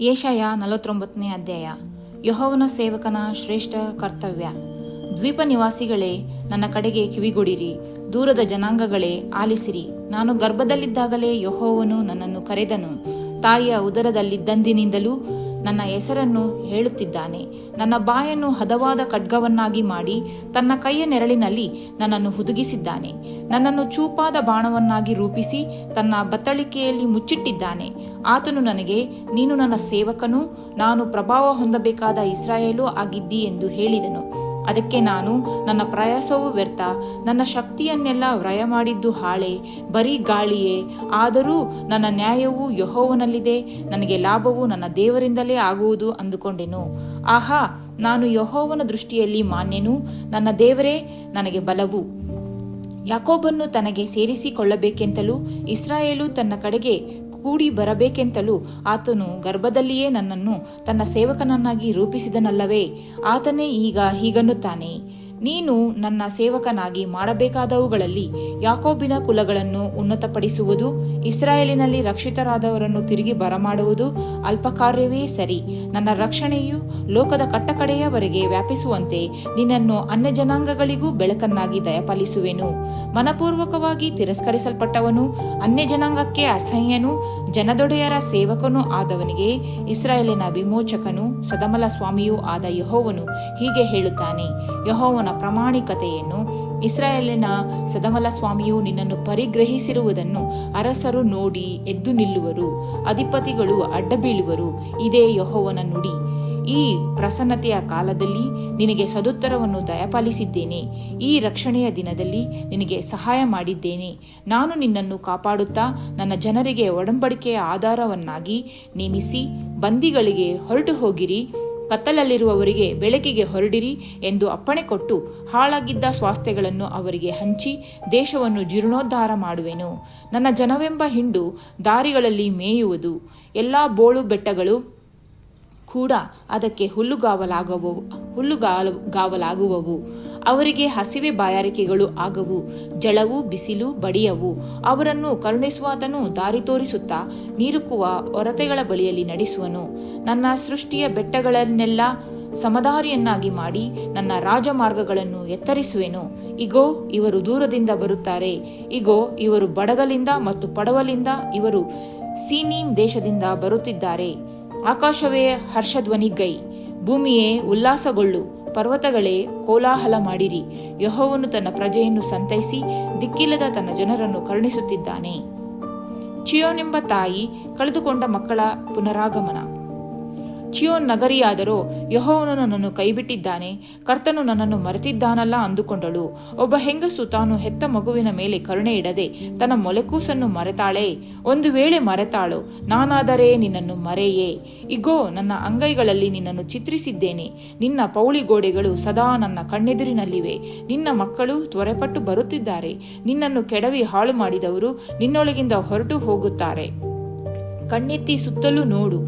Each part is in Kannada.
ಯೆಶಾಯ 49ನೇ ಅಧ್ಯಾಯ. ಯೆಹೋವನ ಸೇವಕನ ಶ್ರೇಷ್ಠ ಕರ್ತವ್ಯ. ದ್ವೀಪ ನಿವಾಸಿಗಳೇ, ನನ್ನ ಕಡೆಗೆ ಕಿವಿಗೊಡಿರಿ, ದೂರದ ಜನಾಂಗಗಳೇ ಆಲಿಸಿರಿ. ನಾನು ಗರ್ಭದಲ್ಲಿದ್ದಾಗಲೇ ಯೆಹೋವನು ನನ್ನನ್ನು ಕರೆದನು, ತಾಯಿಯ ಉದರದಲ್ಲಿದ್ದಂದಿನಿಂದಲೂ ನನ್ನ ಹೆಸರನ್ನು ಹೇಳುತ್ತಿದ್ದಾನೆ. ನನ್ನ ಬಾಯನ್ನು ಹದವಾದ ಖಡ್ಗವನ್ನಾಗಿ ಮಾಡಿ ತನ್ನ ಕೈಯ ನೆರಳಿನಲ್ಲಿ ನನ್ನನ್ನು ಹುದುಗಿಸಿದ್ದಾನೆ. ನನ್ನನ್ನು ಚೂಪಾದ ಬಾಣವನ್ನಾಗಿ ರೂಪಿಸಿ ತನ್ನ ಬತ್ತಳಿಕೆಯಲ್ಲಿ ಮುಚ್ಚಿಟ್ಟಿದ್ದಾನೆ. ಆತನು ನನಗೆ, ನೀನು ನನ್ನ ಸೇವಕನೂ ನಾನು ಪ್ರಭಾವ ಹೊಂದಬೇಕಾದ ಇಸ್ರಾಯೇಲೂ ಆಗಿದ್ದಿ ಎಂದು ಹೇಳಿದನು. ಅದಕ್ಕೆ ನಾನು, ನನ್ನ ಪ್ರಯಾಸವು ವ್ಯರ್ಥ, ನನ್ನ ಶಕ್ತಿಯನ್ನೆಲ್ಲ ವ್ಯಯ ಮಾಡಿದ್ದು ಹಾಳೆ, ಬರೀ ಗಾಳಿಯೇ. ಆದರೂ ನನ್ನ ನ್ಯಾಯವು ಯೆಹೋವನಲ್ಲಿದೆ, ನನಗೆ ಲಾಭವು ನನ್ನ ದೇವರಿಂದಲೇ ಆಗುವುದು ಅಂದುಕೊಂಡೆನು. ಆಹಾ, ನಾನು ಯೆಹೋವನ ದೃಷ್ಟಿಯಲ್ಲಿ ಮಾನ್ಯನು, ನನ್ನ ದೇವರೇ ನನಗೆ ಬಲವು. ಯಾಕೋಬನ್ನು ತನಗೆ ಸೇರಿಸಿಕೊಳ್ಳಬೇಕೆಂತಲೂ ಇಸ್ರಾಯೇಲು ತನ್ನ ಕಡೆಗೆ ಕೂಡಿ ಬರಬೇಕೆಂತಲೂ ಆತನು ಗರ್ಭದಲ್ಲಿಯೇ ನನ್ನನ್ನು ತನ್ನ ಸೇವಕನನ್ನಾಗಿ ರೂಪಿಸಿದನಲ್ಲವೇ? ಆತನೇ ಈಗ ಹೀಗನ್ನುತ್ತಾನೆ, ನೀನು ನನ್ನ ಸೇವಕನಾಗಿ ಮಾಡಬೇಕಾದವುಗಳಲ್ಲಿ ಯಾಕೋಬಿನ ಕುಲಗಳನ್ನು ಉನ್ನತಪಡಿಸುವುದು, ಇಸ್ರಾಯೇಲಿನಲ್ಲಿ ರಕ್ಷಿತರಾದವರನ್ನು ತಿರುಗಿ ಬರಮಾಡುವುದು ಅಲ್ಪ ಕಾರ್ಯವೇ ಸರಿ. ನನ್ನ ರಕ್ಷಣೆಯು ಲೋಕದ ಕಟ್ಟಕಡೆಯವರೆಗೆ ವ್ಯಾಪಿಸುವಂತೆ ನಿನ್ನನ್ನು ಅನ್ಯಜನಾಂಗಗಳಿಗೂ ಬೆಳಕನ್ನಾಗಿ ದಯಪಾಲಿಸುವೆನು. ಮನಪೂರ್ವಕವಾಗಿ ತಿರಸ್ಕರಿಸಲ್ಪಟ್ಟವನು, ಅನ್ಯಜನಾಂಗಕ್ಕೆ ಅಸಹ್ಯನೂ ಜನದೊಡೆಯರ ಸೇವಕನೂ ಆದವನಿಗೆ ಇಸ್ರಾಯೇಲಿನ ವಿಮೋಚಕನೂ ಸದಮಲ ಸ್ವಾಮಿಯೂ ಆದ ಯೆಹೋವನು ಹೀಗೆ ಹೇಳುತ್ತಾನೆ, ಯೆಹೋವನ ಪ್ರಾಮಾಣಿಕತೆಯನ್ನು, ಇಸ್ರಾಯೇಲಿನ ಸದಮಲ ಸ್ವಾಮಿಯು ನಿನ್ನನ್ನು ಪರಿಗ್ರಹಿಸಿರುವುದನ್ನು ಅರಸರು ನೋಡಿ ಎದ್ದು ನಿಲ್ಲುವರು, ಅಧಿಪತಿಗಳು ಅಡ್ಡ ಬೀಳುವರು. ಇದೇ ಯೆಹೋವನ ನುಡಿ. ಈ ಪ್ರಸನ್ನತೆಯ ಕಾಲದಲ್ಲಿ ನಿನಗೆ ಸದುತ್ತರವನ್ನು ದಯಪಾಲಿಸಿದ್ದೇನೆ. ಈ ರಕ್ಷಣೆಯ ದಿನದಲ್ಲಿ ನಿನಗೆ ಸಹಾಯ ಮಾಡಿದ್ದೇನೆ. ನಾನು ನಿನ್ನನ್ನು ಕಾಪಾಡುತ್ತಾ ನನ್ನ ಜನರಿಗೆ ಒಡಂಬಡಿಕೆಯ ಆಧಾರವನ್ನಾಗಿ ನೇಮಿಸಿ, ಬಂದಿಗಳಿಗೆ ಹೊರಟು ಹೋಗಿರಿ, ಕತ್ತಲಲ್ಲಿರುವವರಿಗೆ ಬೆಳಕಿಗೆ ಹೊರಡಿರಿ ಎಂದು ಅಪ್ಪಣೆ ಕೊಟ್ಟು, ಹಾಳಾಗಿದ್ದ ಸ್ವಾಸ್ಥ್ಯಗಳನ್ನು ಅವರಿಗೆ ಹಂಚಿ ದೇಶವನ್ನು ಜೀರ್ಣೋದ್ಧಾರ ಮಾಡುವೆನು. ನನ್ನ ಜನವೆಂಬ ಹಿಂಡು ದಾರಿಗಳಲ್ಲಿ ಮೇಯುವುದು, ಎಲ್ಲಾ ಬೋಳು ಬೆಟ್ಟಗಳು ಕೂಡ ಅದಕ್ಕೆ ಹುಲ್ಲುಗಾವಲಾಗುವವು. ಅವರಿಗೆ ಹಸಿವೆ ಬಾಯಾರಿಕೆಗಳು ಆಗವು, ಜಳವು ಬಿಸಿಲು ಬಡಿಯವು. ಅವರನ್ನು ಕರುಣಿಸುವಾತನು ದಾರಿ ತೋರಿಸುತ್ತಾ ನೀರುಕ್ಕುವ ಒರತೆಗಳ ಬಳಿಯಲ್ಲಿ ನಡೆಸುವನು. ನನ್ನ ಸೃಷ್ಟಿಯ ಬೆಟ್ಟಗಳನ್ನೆಲ್ಲ ಸಮದಾರಿಯನ್ನಾಗಿ ಮಾಡಿ ನನ್ನ ರಾಜಮಾರ್ಗಗಳನ್ನು ಎತ್ತರಿಸುವೆನು. ಇಗೋ, ಇವರು ದೂರದಿಂದ ಬರುತ್ತಾರೆ. ಇಗೋ, ಇವರು ಬಡಗಲಿಂದ ಮತ್ತು ಪಡವಲಿಂದ, ಇವರು ಸೀನೀಮ್ ದೇಶದಿಂದ ಬರುತ್ತಿದ್ದಾರೆ. ಆಕಾಶವೇ ಹರ್ಷಧ್ವನಿಗೈ, ಭೂಮಿಯೇ ಉಲ್ಲಾಸಗೊಳ್ಳು, ಪರ್ವತಗಳೇ ಕೋಲಾಹಲ ಮಾಡಿರಿ. ಯೆಹೋವನು ತನ್ನ ಪ್ರಜೆಯನ್ನು ಸಂತೈಸಿ ದಿಕ್ಕಿಲ್ಲದ ತನ್ನ ಜನರನ್ನು ಕರುಣಿಸುತ್ತಿದ್ದಾನೆ. ಚಿಯೋನೆಂಬ ತಾಯಿ ಕಳೆದುಕೊಂಡ ಮಕ್ಕಳ ಪುನರಾಗಮನ. ಚಿಯೋನ್ ನಗರಿಯಾದರೋ, ಯೆಹೋವನು ನನ್ನನ್ನು ಕೈಬಿಟ್ಟಿದ್ದಾನೆ, ಕರ್ತನು ನನ್ನನ್ನು ಮರೆತಿದ್ದಾನಲ್ಲ ಅಂದುಕೊಂಡಳು. ಒಬ್ಬ ಹೆಂಗಸು ತಾನು ಹೆತ್ತ ಮಗುವಿನ ಮೇಲೆ ಕರುಣೆ ಇಡದೆ ತನ್ನ ಮೊಲೆಕೂಸನ್ನು ಮರೆತಾಳೆ. ಒಂದು ವೇಳೆ ಮರೆತಾಳೋ, ನಾನಾದರೆ ನಿನ್ನನ್ನು ಮರೆಯೇ. ಇಗೋ, ನನ್ನ ಅಂಗೈಗಳಲ್ಲಿ ನಿನ್ನನ್ನು ಚಿತ್ರಿಸಿದ್ದೇನೆ. ನಿನ್ನ ಪೌಳಿ ಗೋಡೆಗಳು ಸದಾ ನನ್ನ ಕಣ್ಣೆದುರಿನಲ್ಲಿವೆ. ನಿನ್ನ ಮಕ್ಕಳು ತ್ವರೆಪಟ್ಟು ಬರುತ್ತಿದ್ದಾರೆ. ನಿನ್ನನ್ನು ಕೆಡವಿ ಹಾಳು ಮಾಡಿದವರು ನಿನ್ನೊಳಗಿಂದ ಹೊರಟು ಹೋಗುತ್ತಾರೆ. ಕಣ್ಣೆತ್ತಿ ಸುತ್ತಲೂ ನೋಡು,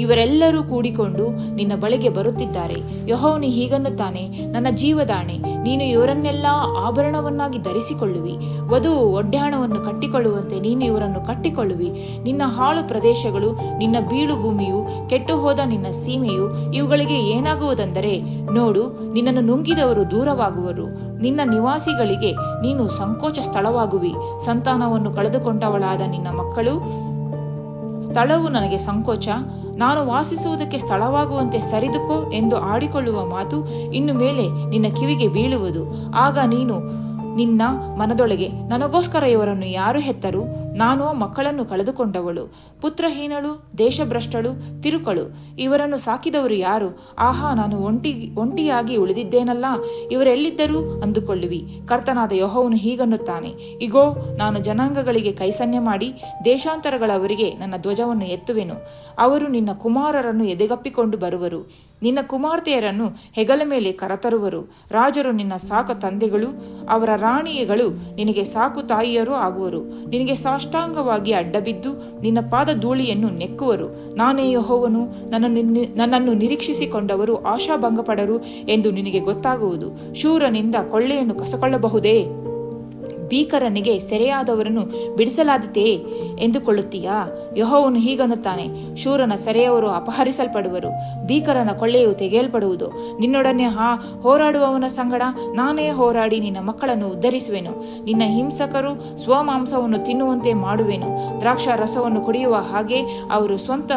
ಇವರೆಲ್ಲರೂ ಕೂಡಿಕೊಂಡು ನಿನ್ನ ಬಳಿಗೆ ಬರುತ್ತಿದ್ದಾರೆ. ಯೆಹೋವನು ಹೀಗನ್ನುತ್ತಾನೆ, ನನ್ನ ಜೀವದಾಣೆ, ನೀನು ಇವರನ್ನೆಲ್ಲ ಆಭರಣವನ್ನಾಗಿ ಧರಿಸಿಕೊಳ್ಳುವಿ. ವಧುವು ಒಡ್ಯಾಣವನ್ನು ಕಟ್ಟಿಕೊಳ್ಳುವಂತೆ ನೀನು ಇವರನ್ನು ಕಟ್ಟಿಕೊಳ್ಳುವಿ. ನಿನ್ನ ಹಾಳು ಪ್ರದೇಶಗಳು, ನಿನ್ನ ಬೀಳು ಭೂಮಿಯು, ಕೆಟ್ಟು ಹೋದ ನಿನ್ನ ಸೀಮೆಯು, ಇವುಗಳಿಗೆ ಏನಾಗುವುದೆಂದರೆ, ನೋಡು, ನಿನ್ನನ್ನು ನುಂಗಿದವರು ದೂರವಾಗುವರು. ನಿನ್ನ ನಿವಾಸಿಗಳಿಗೆ ನೀನು ಸಂಕೋಚ ಸ್ಥಳವಾಗುವಿ. ಸಂತಾನವನ್ನು ಕಳೆದುಕೊಂಡವಳಾದ ನಿನ್ನ ಮಕ್ಕಳು, ಸ್ಥಳವು ನನಗೆ ಸಂಕೋಚ, ನಾನು ವಾಸಿಸುವುದಕ್ಕೆ ಸ್ಥಳವಾಗುವಂತೆ ಸರಿದುಕೋ ಎಂದು ಆಡಿಕೊಳ್ಳುವ ಮಾತು ಇನ್ನು ಮೇಲೆ ನಿನ್ನ ಕಿವಿಗೆ ಬೀಳುವುದು. ಆಗ ನೀನು ನಿನ್ನ ಮನದೊಳಗೆ, ನನಗೋಸ್ಕರ ಇವರನ್ನು ಯಾರು ಹೆತ್ತರು? ನಾನು ಮಕ್ಕಳನ್ನು ಕಳೆದುಕೊಂಡವಳು, ಪುತ್ರಹೀನಳು, ದೇಶಭ್ರಷ್ಟಳು, ತಿರುಕಳು. ಇವರನ್ನು ಸಾಕಿದವರು ಯಾರು? ಆಹಾ, ನಾನು ಒಂಟಿಯಾಗಿ ಉಳಿದಿದ್ದೇನಲ್ಲ, ಇವರೆಲ್ಲಿದ್ದರು ಅಂದುಕೊಳ್ಳುವಿ. ಕರ್ತನಾದ ಯೆಹೋವನು ಹೀಗನ್ನುತ್ತಾನೆ, ಇಗೋ, ನಾನು ಜನಾಂಗಗಳಿಗೆ ಕೈಸನ್ನೆ ಮಾಡಿ ದೇಶಾಂತರಗಳವರಿಗೆ ನನ್ನ ಧ್ವಜವನ್ನು ಎತ್ತುವೆನು. ಅವರು ನಿನ್ನ ಕುಮಾರರನ್ನು ಎದೆಗಪ್ಪಿಕೊಂಡು ಬರುವರು, ನಿನ್ನ ಕುಮಾರ್ತೆಯರನ್ನು ಹೆಗಲ ಮೇಲೆ ಕರತರುವರು. ರಾಜರು ನಿನ್ನ ಸಾಕು ತಂದೆಗಳು, ಅವರ ರಾಣಿಯಗಳು ನಿನಗೆ ಸಾಕು ತಾಯಿಯರೂ ಆಗುವರು. ನಿನಗೆ ಸಾಷ್ಟಾಂಗವಾಗಿ ಅಡ್ಡಬಿದ್ದು ನಿನ್ನ ಪಾದ ಧೂಳಿಯನ್ನು ನೆಕ್ಕುವರು. ನಾನೇ ಯೆಹೋವನು, ನನ್ನನ್ನು ನಿರೀಕ್ಷಿಸಿಕೊಂಡವರು ಆಶಾಭಂಗಪಡರು ಎಂದು ನಿನಗೆ ಗೊತ್ತಾಗುವುದು. ಶೂರನಿಂದ ಕೊಳ್ಳೆಯನ್ನು ಕಸಕೊಳ್ಳಬಹುದೇ? ಭೀಕರನಿಗೆ ಸೆರೆಯಾದವರನ್ನು ಬಿಡಿಸಲಾದೀತೇ ಎಂದುಕೊಳ್ಳುತ್ತೀಯಾ? ಯೆಹೋವನು ಹೀಗನ್ನುತ್ತಾನೆ, ಶೂರನ ಸೆರೆಯವರು ಅಪಹರಿಸಲ್ಪಡುವರು, ಭೀಕರನ ಕೊಳ್ಳೆಯು ತೆಗೆಯಲ್ಪಡುವುದು. ನಿನ್ನೊಡನೆ ಹೋರಾಡುವವನ ಸಂಗಡ ನಾನೇ ಹೋರಾಡಿ ನಿನ್ನ ಮಕ್ಕಳನ್ನು ಉದ್ಧರಿಸುವೆನು. ನಿನ್ನ ಹಿಂಸಕರು ಸ್ವಮಾಂಸವನ್ನು ತಿನ್ನುವಂತೆ ಮಾಡುವೆನು. ದ್ರಾಕ್ಷಾ ರಸವನ್ನು ಕುಡಿಯುವ ಹಾಗೆ ಅವರು ಸ್ವಂತ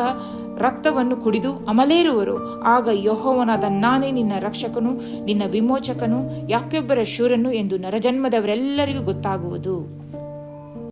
ರಕ್ತವನ್ನು ಕುಡಿದು ಅಮಲೇರುವರು. ಆಗ ಯೆಹೋವನಾದ ನಾನೇ ನಿನ್ನ ರಕ್ಷಕನು, ನಿನ್ನ ವಿಮೋಚಕನು, ಯಾಕೋಬರ ಶೂರನು ಎಂದು ನರಜನ್ಮದವರೆಲ್ಲರಿಗೂ ಗೊತ್ತಾಗುವುದು.